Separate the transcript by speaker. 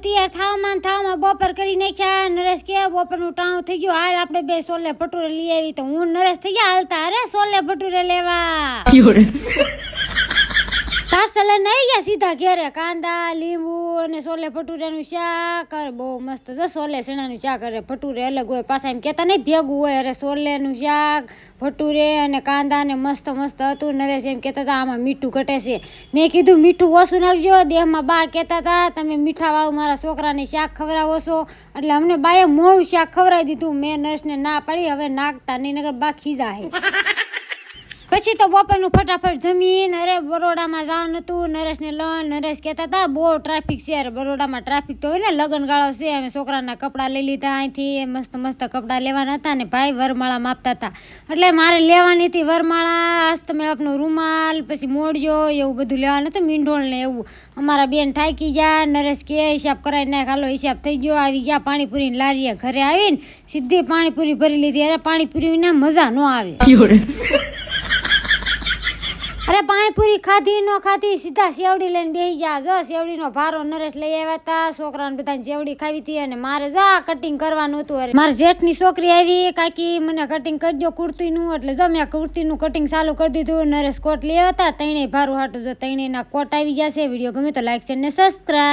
Speaker 1: તૈયાર થાવમાં બપોર કરી નાખ્યા. નરેશ કે બપોરનું ટાણું થઈ ગયું, હાલ આપણે બે સોલે ભટુરે લઈ આવી. તો હું નરેશ થઈ ગયા હાલતા, અરે સોલે ભટુરે લેવા પાર્સલ આવી ગયા સીધા ઘેરે. કાંદા, લીંબુ અને સોલે ભટુરેનું શાક. બહુ મસ્ત જો સોલે ચણાનું શાક. અરે ભટુરે અલગ હોય, પાછા એમ કહેતા નહીં ભેગું હોય. અરે સોલેનું શાક, ભટુરે અને કાંદા ને મસ્ત મસ્ત હતું. નરેશ એમ કહેતા હતા આમાં મીઠું ઘટે છે. મેં કીધું મીઠું ઓછું નાખજો. દેહમાં બા કહેતા હતા તમે મીઠાવાળું મારા છોકરાને શાક ખવડાવો છો, એટલે અમને બાએ મોળું શાક ખવડાવી દીધું. મેં નરેશને ના પાડી, હવે નાખતા નહીં નગર બા ખીજા હે. પછી તો બપોરનું ફટાફટ જમીન. અરે બરોડામાં જવાનું હતું નરેશને લણ. નરેશ કહેતા હતા બહુ ટ્રાફિક છે. અરે બરોડામાં ટ્રાફિક તો હોય ને, લગ્ન ગાળો છે. અમે છોકરાના કપડાં લઈ લીધા અહીંથી. મસ્ત મસ્ત કપડાં લેવાના હતા ને ભાઈ વરમાળા માપતા હતા, એટલે મારે લેવાની હતી વરમાળા, હસ્તમેળાપનો રૂમાલ, પછી મોડિયો, એવું બધું લેવાનું હતું, મીંઢોળ ને એવું. અમારા બેન થાકી ગયા. નરેશ કે હિસાબ કરાવી નાખ. હાલો હિસાબ થઈ ગયો. આવી ગયા પાણીપુરીની લારીએ. ઘરે આવીને સીધી પાણીપુરી ભરી લીધી. અરે પાણીપુરીને મજા ન આવે. અરે પાણીપુરી ખાધી ન ખાધી, સીધા સેવડી લઈને બેસી ગયા. જો સેવડીનો ભારો નરેશ લઈ આવ્યા હતા. છોકરાને બધાને સેવડી ખાવી હતી અને મારે જો આ કટિંગ કરવાનું હતું. અરે મારા જેઠની છોકરી આવી, કાકી મને કટિંગ કરજો કુર્તીનું. એટલે જો મેં કુર્તીનું કટિંગ ચાલુ કરી દીધું. નરેશ કોટ લઈ આવ્યા હતા. ત્રણેય ભારું હાટું જો ત્રણેયના કોટ આવી ગયા છે. વિડીયો ગમે તો લાઈક શેર ને સબસ્ક્રાઈબ.